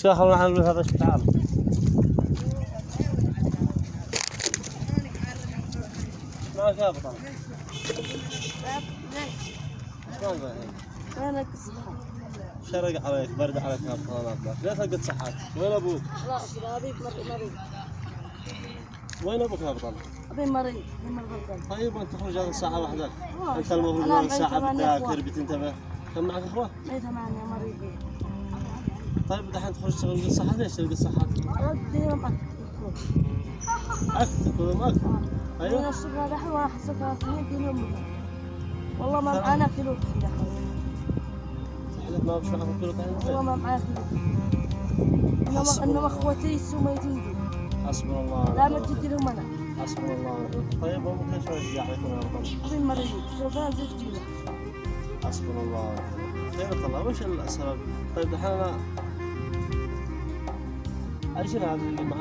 خلونا نحل هذا الشيء. تعال. ما شاء بطل. شلون بعدين؟ أنا كسبان. شرق عليك برد عليك يا بطلات. ليه فقد صحتك؟ وين ابوك؟ لا أبي مريض. وين ابوك يا بطل؟ أبي مريض القلب. طيب وانت تخرج هذا الساعة واحدة؟ انت المفروض هذا الساعة بتذاكر بتنتبه. كم معك اخوة؟ ليه 8 مريضين. طيب دحين تخرج تشتغل بالصحة، ليش تلقى الصحة؟ وديهم اكثر كلهم اكثر. ايوه. من الصبح دحين وانا حسبها 2 كيلو والله ما معانا كيلو دحين. ما بش معك كيلو طحين؟ والله ما معانا كيلو. انما اخوتي السوميتين. حسبنا الله. لا ما تجي لهم انا. حسبنا الله. طيب ممكن شو اشجع عليكم يا رب؟ ابي مريض شوفان زي كذا. حسبنا الله. خيرك الله. وش السبب؟ طيب دحين انا ايش هذا اللي معك؟